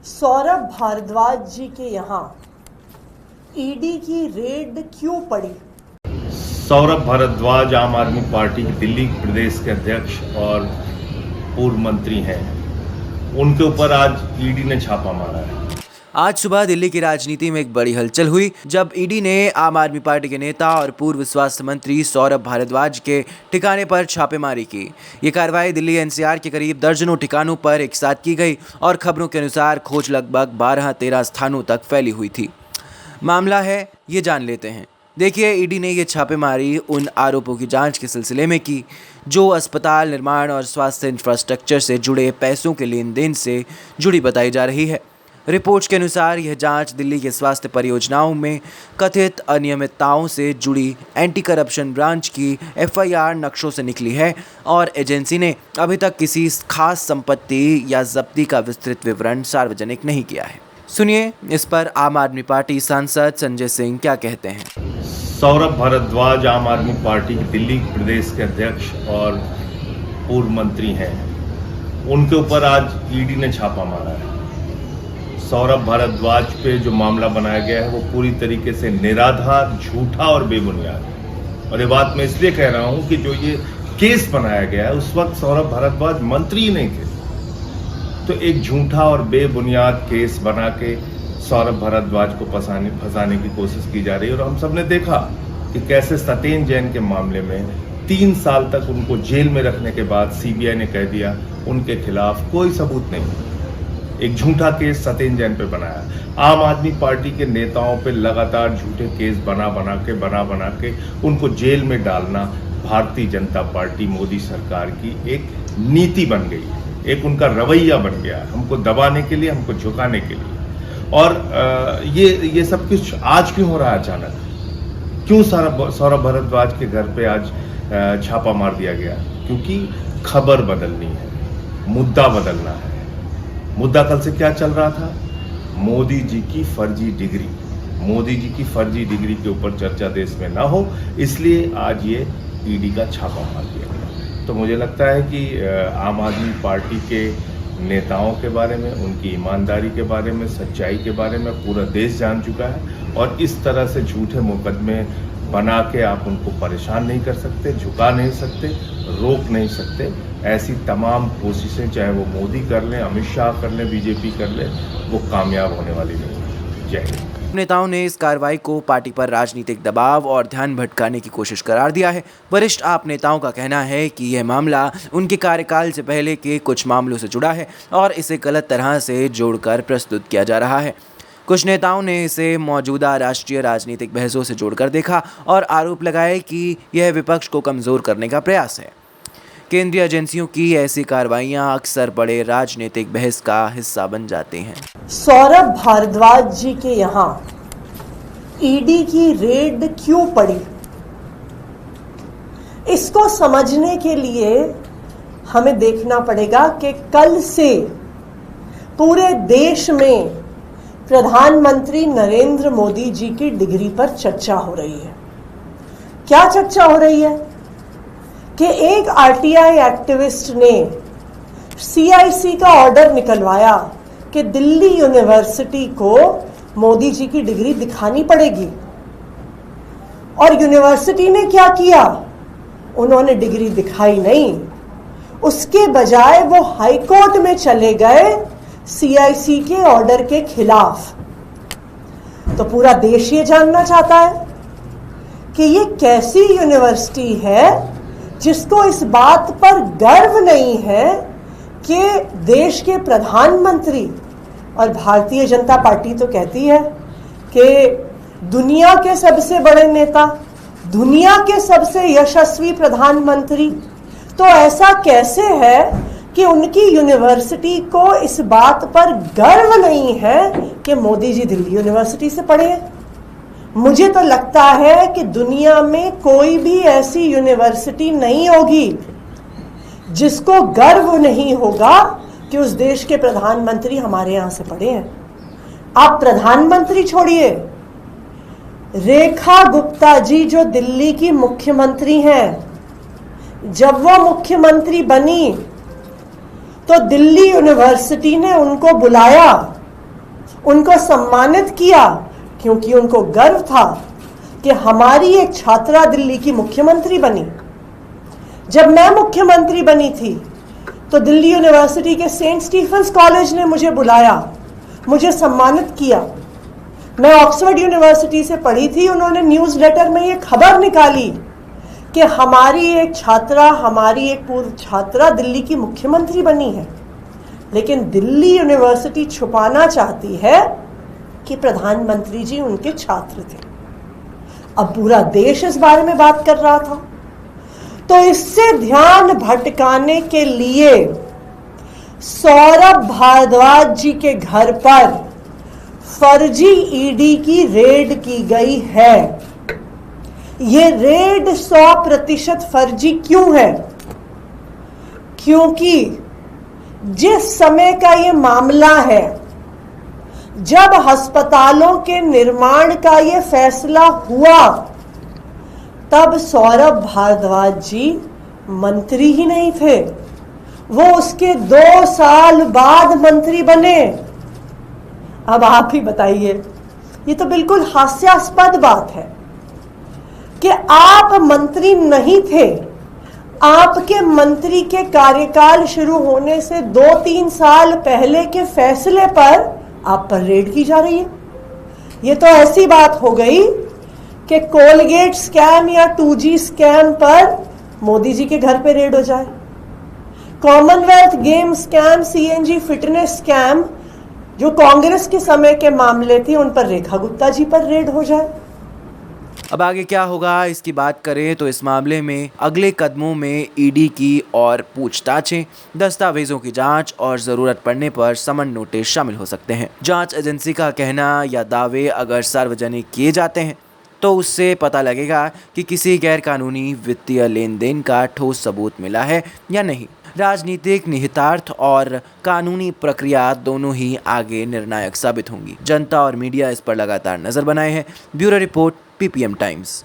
सौरभ भारद्वाज जी के यहाँ ईडी की रेड क्यों पड़ी? सौरभ भारद्वाज आम आदमी पार्टी के दिल्ली प्रदेश के अध्यक्ष और पूर्व मंत्री हैं। उनके ऊपर आज ईडी ने छापा मारा है। आज सुबह दिल्ली की राजनीति में एक बड़ी हलचल हुई जब ईडी ने आम आदमी पार्टी के नेता और पूर्व स्वास्थ्य मंत्री सौरभ भारद्वाज के ठिकाने पर छापेमारी की। ये कार्रवाई दिल्ली एनसीआर के करीब दर्जनों ठिकानों पर एक साथ की गई और खबरों के अनुसार खोज लगभग 12-13 स्थानों तक फैली हुई थी। मामला है ये जान लेते हैं। देखिए, ईडी ने ये छापेमारी उन आरोपों की जांच के सिलसिले में की जो अस्पताल निर्माण और स्वास्थ्य इंफ्रास्ट्रक्चर से जुड़े पैसों के लेन देन से जुड़ी बताई जा रही है। रिपोर्ट्स के अनुसार यह जांच दिल्ली के स्वास्थ्य परियोजनाओं में कथित अनियमितताओं से जुड़ी एंटी करप्शन ब्रांच की एफआईआर नक्शों से निकली है और एजेंसी ने अभी तक किसी खास संपत्ति या जब्ती का विस्तृत विवरण सार्वजनिक नहीं किया है। सुनिए इस पर आम आदमी पार्टी सांसद संजय सिंह क्या कहते हैं। सौरभ भारद्वाज आम आदमी पार्टी के दिल्ली प्रदेश के अध्यक्ष और पूर्व मंत्री हैं। उनके ऊपर आज ईडी ने छापा मारा है। सौरभ भारद्वाज पे जो मामला बनाया गया है वो पूरी तरीके से निराधार, झूठा और बेबुनियाद है। और ये बात मैं इसलिए कह रहा हूं कि जो ये केस बनाया गया है उस वक्त सौरभ भारद्वाज मंत्री ही नहीं थे। तो एक झूठा और बेबुनियाद केस बना के सौरभ भारद्वाज को फंसाने की कोशिश की जा रही है। और हम सब ने देखा कि कैसे सत्येंद्र जैन के मामले में 3 साल तक उनको जेल में रखने के बाद सीबीआई ने कह दिया उनके खिलाफ कोई सबूत नहीं। एक झूठा केस सत्येंद्र जैन पे बनाया। आम आदमी पार्टी के नेताओं पे लगातार झूठे केस बना के उनको जेल में डालना भारतीय जनता पार्टी मोदी सरकार की एक नीति बन गई है, एक उनका रवैया बन गया, हमको दबाने के लिए, हमको झुकाने के लिए। और ये सब कुछ आज क्यों हो रहा है अचानक? क्यों सौरभ भारद्वाज के घर पे आज छापा मार दिया गया? क्योंकि खबर बदलनी है, मुद्दा बदलना है। मुद्दा कल से क्या चल रहा था? मोदी जी की फर्जी डिग्री। मोदी जी की फर्जी डिग्री के ऊपर चर्चा देश में ना हो, इसलिए आज ये ईडी का छापा मार दिया गया। तो मुझे लगता है कि आम आदमी पार्टी के नेताओं के बारे में, उनकी ईमानदारी के बारे में, सच्चाई के बारे में पूरा देश जान चुका है। और इस तरह से झूठे मुकदमे बना के आप उनको परेशान नहीं कर सकते, झुका नहीं सकते, रोक नहीं सकते। ऐसी तमाम कोशिशें चाहे वो मोदी कर लें, अमित शाह कर लें, बीजेपी कर ले, वो कामयाब होने वाली नहीं। जय हिंद। नेताओं ने इस कार्रवाई को पार्टी पर राजनीतिक दबाव और ध्यान भटकाने की कोशिश करार दिया है। वरिष्ठ आप नेताओं का कहना है कि यह मामला उनके कार्यकाल से पहले के कुछ मामलों से जुड़ा है और इसे गलत तरह से जोड़कर प्रस्तुत किया जा रहा है। कुछ नेताओं ने इसे मौजूदा राष्ट्रीय राजनीतिक बहसों से जोड़कर देखा और आरोप लगाए कि यह विपक्ष को कमजोर करने का प्रयास है। केंद्रीय एजेंसियों की ऐसी कार्रवाइयां अक्सर बड़े राजनीतिक बहस का हिस्सा बन जाती हैं। सौरभ भारद्वाज जी के यहाँ ईडी की रेड क्यों पड़ी? इसको समझने के लिए हमें देखना पड़ेगा कि कल से पूरे देश में प्रधानमंत्री नरेंद्र मोदी जी की डिग्री पर चर्चा हो रही है। क्या चर्चा हो रही है कि एक आरटीआई एक्टिविस्ट ने सीआईसी का ऑर्डर निकलवाया कि दिल्ली यूनिवर्सिटी को मोदी जी की डिग्री दिखानी पड़ेगी। और यूनिवर्सिटी ने क्या किया? उन्होंने डिग्री दिखाई नहीं, उसके बजाय वो हाई कोर्ट में चले गए सीआईसी के ऑर्डर के खिलाफ। तो पूरा देश ये जानना चाहता है कि ये कैसी यूनिवर्सिटी है जिसको इस बात पर गर्व नहीं है कि देश के प्रधानमंत्री, और भारतीय जनता पार्टी तो कहती है कि दुनिया के सबसे बड़े नेता, दुनिया के सबसे यशस्वी प्रधानमंत्री, तो ऐसा कैसे है कि उनकी यूनिवर्सिटी को इस बात पर गर्व नहीं है कि मोदी जी दिल्ली यूनिवर्सिटी से पढ़े हैं? मुझे तो लगता है कि दुनिया में कोई भी ऐसी यूनिवर्सिटी नहीं होगी जिसको गर्व नहीं होगा कि उस देश के प्रधानमंत्री हमारे यहां से पढ़े हैं। आप प्रधानमंत्री छोड़िए, रेखा गुप्ता जी जो दिल्ली की मुख्यमंत्री हैं, जब वो मुख्यमंत्री बनी तो दिल्ली यूनिवर्सिटी ने उनको बुलाया उनको सम्मानित किया क्योंकि उनको गर्व था कि हमारी एक छात्रा दिल्ली की मुख्यमंत्री बनी। जब मैं मुख्यमंत्री बनी थी तो दिल्ली यूनिवर्सिटी के सेंट स्टीफेंस कॉलेज ने मुझे बुलाया, मुझे सम्मानित किया। मैं ऑक्सफोर्ड यूनिवर्सिटी से पढ़ी थी, उन्होंने न्यूज़ लेटर में ये खबर निकाली कि हमारी एक छात्रा, हमारी एक पूर्व छात्रा दिल्ली की मुख्यमंत्री बनी है। लेकिन दिल्ली यूनिवर्सिटी छुपाना चाहती है कि प्रधानमंत्री जी उनके छात्र थे। अब पूरा देश इस बारे में बात कर रहा था। तो इससे ध्यान भटकाने के लिए सौरभ भारद्वाज जी के घर पर फर्जी ईडी की रेड की गई है। ये रेड 100% फर्जी क्यों है? क्योंकि जिस समय का ये मामला है, जब अस्पतालों के निर्माण का ये फैसला हुआ, तब सौरभ भारद्वाज जी मंत्री ही नहीं थे, वो उसके 2 साल बाद मंत्री बने। अब आप ही बताइए, ये तो बिल्कुल हास्यास्पद बात है कि आप मंत्री नहीं थे, आपके मंत्री के कार्यकाल शुरू होने से 2-3 साल पहले के फैसले पर आप पर रेड की जा रही है। ये तो ऐसी बात हो गई कि कोलगेट स्कैम या 2G स्कैम पर मोदी जी के घर पे रेड हो जाए, Commonwealth game scam, CNG fitness scam जो कांग्रेस के समय के मामले थे, उन पर रेखा गुप्ता जी पर रेड हो जाए। अब आगे क्या होगा इसकी बात करें तो इस मामले में अगले कदमों में ईडी की और पूछताछें, दस्तावेजों की जांच और जरूरत पड़ने पर समन नोटिस शामिल हो सकते हैं। जांच एजेंसी का कहना या दावे अगर सार्वजनिक किए जाते हैं तो उससे पता लगेगा कि किसी गैरकानूनी वित्तीय लेन देन का ठोस सबूत मिला है या नहीं। राजनीतिक निहितार्थ और कानूनी प्रक्रिया दोनों ही आगे निर्णायक साबित होंगी। जनता और मीडिया इस पर लगातार नजर बनाए हैं। Bureau report, PPM times.